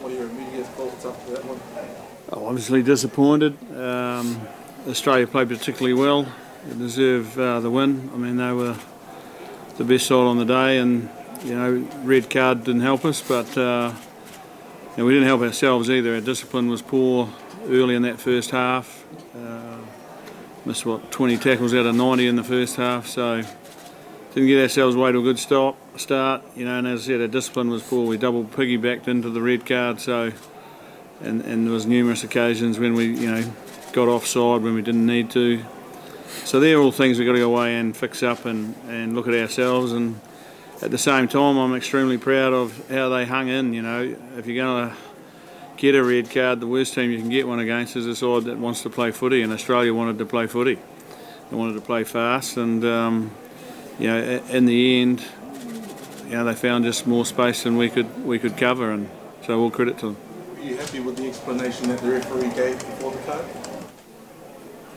What are your immediate thoughts after that one? Oh, obviously disappointed. Australia played particularly well. They deserve the win. I mean, they were the best side on the day, and red card didn't help us, but we didn't help ourselves either. Our discipline was poor early in that first half. Missed 20 tackles out of 90 in the first half, so didn't get ourselves away to a good start. And as I said, our discipline was poor. We double piggybacked into the red card, and there was numerous occasions when we got offside when we didn't need to. So they're all things we've got to go away and fix up and look at ourselves. And at the same time, I'm extremely proud of how they hung in. If you're going to get a red card, the worst team you can get one against is a side that wants to play footy, and Australia wanted to play footy. They wanted to play fast, and in the end, they found just more space than we could cover, and so all credit to them. Are you happy with the explanation that the referee gave before the card?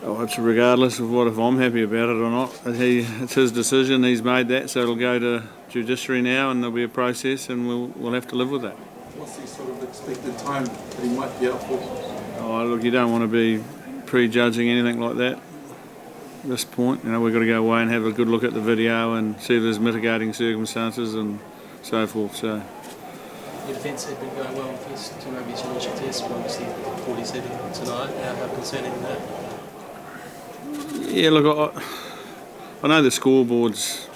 Oh, it's regardless of if I'm happy about it or not. It's his decision. He's made that, so it'll go to judiciary now, and there'll be a process, and we'll have to live with that. What's the sort of expected time that he might be out for? Oh, look, you don't want to be prejudging anything like that at this point. We've got to go away and have a good look at the video and see if there's mitigating circumstances and so forth. So. Your defence had been going well with this two rugby championship tests, but obviously 47 tonight. How concerning is that? Yeah, look, I know the scoreboard's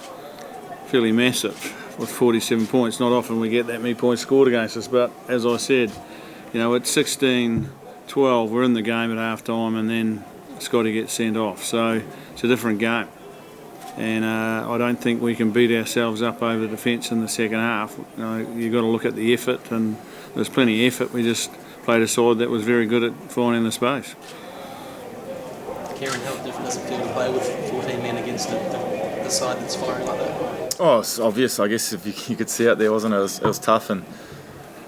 fairly massive with 47 points. Not often we get that many points scored against us, but as I said, at 16-12 we're in the game at half time, and then Scotty gets sent off, so it's a different game, and I don't think we can beat ourselves up over the defence in the second half. You've got to look at the effort, and there's plenty of effort. We just played a side that was very good at finding the space. Kieran, how different does it feel to play with 14 men against the side that's firing like that? Oh, it's obvious. I guess if you could see it there, wasn't it? It was tough, and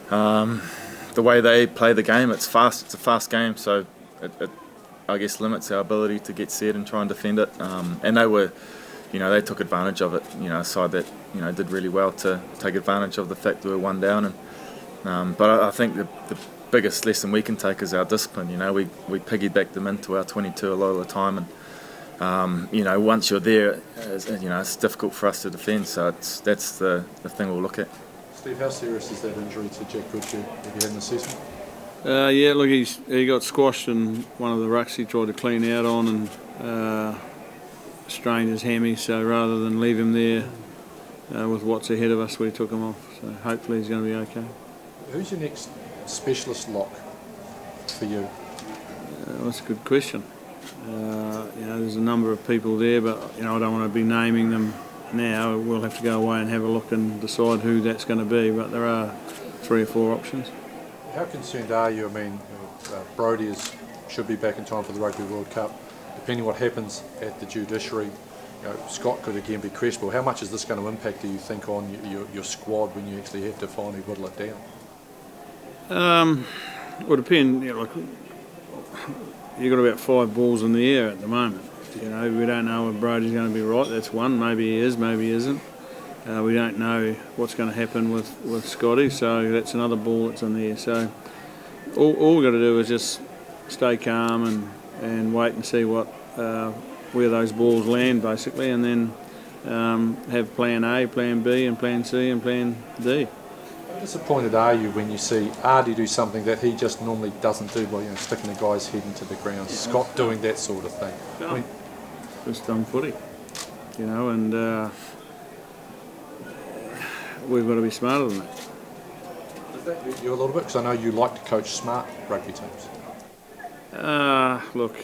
the way they play the game, it's fast. It's a fast game, so it I guess limits our ability to get set and try and defend it. And they were, they took advantage of it. A side that did really well to take advantage of the fact that we were one down. And but I think the biggest lesson we can take is our discipline. We piggyback them into our 22 a lot of the time, and once you're there, it's difficult for us to defend. So that's the thing we'll look at. Steve, how serious is that injury to Jack Goodhue? Have you had an assessment? Yeah, look, he got squashed in one of the rucks he tried to clean out on, and strained his hammy. So rather than leave him there with what's ahead of us, we took him off. So hopefully he's going to be okay. Who's your next specialist lock for you? That's a good question. There's a number of people there, but I don't want to be naming them now. We'll have to go away and have a look and decide who that's going to be. But there are 3 or 4 options. How concerned are you? I mean, Brodie should be back in time for the Rugby World Cup. Depending what happens at the judiciary, Scott could again be questionable. How much is this going to impact, do you think, on your squad when you actually have to finally whittle it down? Well, depend. You've got about 5 balls in the air at the moment. We don't know if Brodie's going to be right. That's one. Maybe he is. Maybe he isn't. We don't know what's going to happen with Scotty, so that's another ball that's in there. So all we've got to do is just stay calm and wait and see where those balls land, basically, and then have plan A, plan B, and plan C, and plan D. How disappointed are you when you see Ardy do something that he just normally doesn't do, sticking the guy's head into the ground, Scott doing that sort of thing? Just dumb footy, and we've got to be smarter than that. Does that hurt you a little bit? Because I know you like to coach smart rugby teams. Look,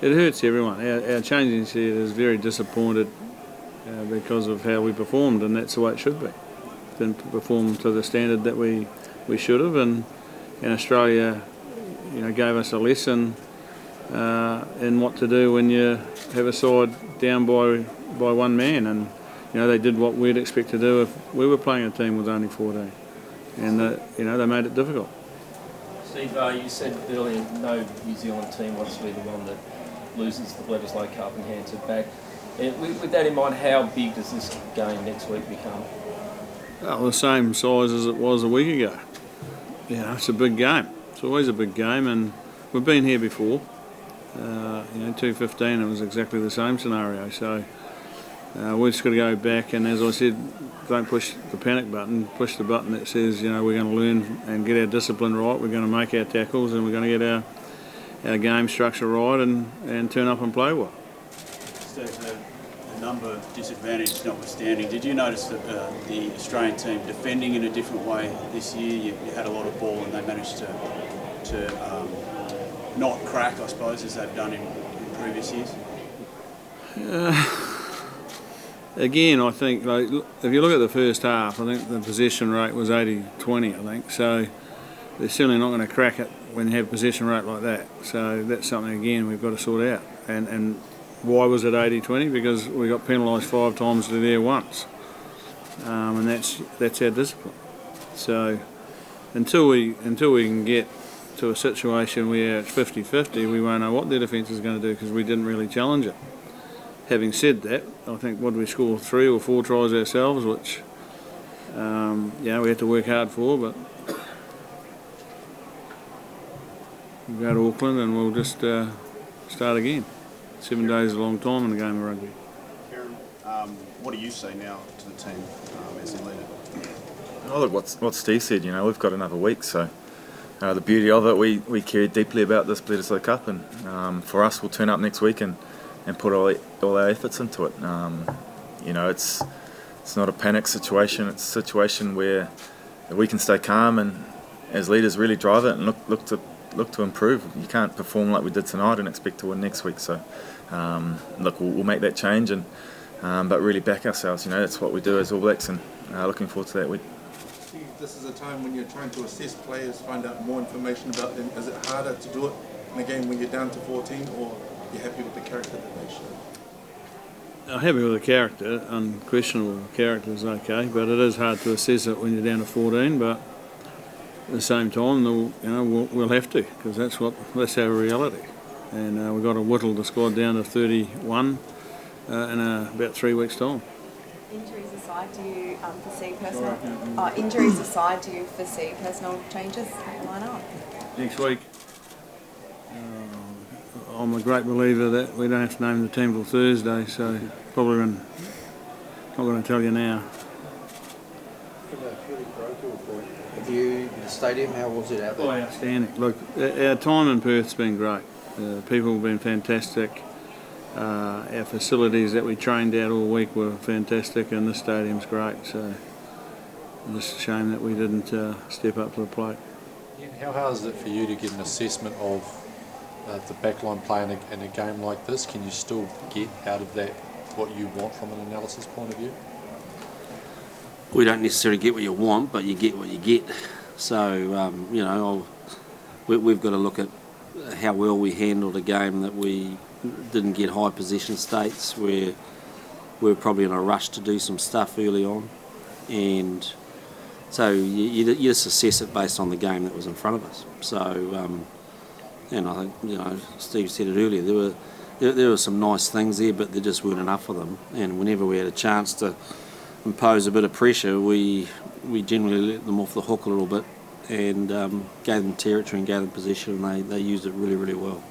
it hurts everyone. Our changing set is very disappointed because of how we performed, and that's the way it should be. Didn't perform to the standard that we should have, and Australia, gave us a lesson in what to do when you have a side down by one man, and they did what we'd expect to do if we were playing a team with only 14, and they made it difficult. Steve, you said earlier no New Zealand team wants to be the one that loses the Bledisloe Cup and hands it back. With that in mind, how big does this game next week become? Well, the same size as it was a week ago. you know, it's a big game. It's always a big game, and we've been here before. 2015 it was exactly the same scenario. So we've just got to go back, and as I said, don't push the panic button. Push the button that says, you know, we're going to learn and get our discipline right. We're going to make our tackles, and we're going to get our game structure right, and turn up and play well. Steve, the number disadvantage notwithstanding, did you notice that the Australian team defending in a different way this year? You had a lot of ball, and they managed to not crack, I suppose, as they've done in previous years? Again, I think, like, if you look at the first half, I think the possession rate was 80-20, I think. So they're certainly not going to crack it when you have possession rate like that. So that's something, again, we've got to sort out. And why was it 80-20? Because we got penalised 5 times to there once. And that's our discipline. So until we can get to a situation where it's 50-50, we won't know what their defence is going to do, because we didn't really challenge it. Having said that, I think we scored 3 or 4 tries ourselves, which we had to work hard for, but we'll go to Auckland and we'll just start again. 7 days is a long time in a game of rugby. Kieran, what do you say now to the team as their leader? Oh, look, what Steve said, you know, we've got another week, so the beauty of it, we care deeply about this Bledisloe Cup, and for us, we'll turn up next week and put all our efforts into it. You know, it's not a panic situation. It's a situation where we can stay calm and, as leaders, really drive it and look to improve. You can't perform like we did tonight and expect to win next week. So, look, we'll make that change, and but really back ourselves. You know, that's what we do as All Blacks, and looking forward to that week. This is a time when you're trying to assess players, find out more information about them. Is it harder to do it in a game when you're down to 14, or you're happy with the character that they show? I'm happy with the character. Unquestionable character is okay, but it is hard to assess it when you're down to 14. But at the same time, we'll have to, because that's our reality. And we've got to whittle the squad down to 31 in about 3 weeks' time. Injuries aside, do you foresee personal changes in the lineup? Next week, I'm a great believer that we don't have to name the team till Thursday, so probably not going to tell you now. The stadium, how was it out there? Oh, outstanding. Look, our time in Perth's been great. People have been fantastic. Our facilities that we trained out all week were fantastic, and this stadium's great. So it's just a shame that we didn't step up to the plate. How hard is it for you to get an assessment of the backline play in a game like this? Can you still get out of that what you want from an analysis point of view? We don't necessarily get what you want, but you get what you get. So, we've got to look at how well we handled a game that we didn't get high possession states, where we were probably in a rush to do some stuff early on. And so you just assess it based on the game that was in front of us. So, and I think, Steve said it earlier, there were some nice things there, but there just weren't enough of them. And whenever we had a chance to impose a bit of pressure, we generally let them off the hook a little bit, and gave them territory and gave them possession, and they used it really, really well.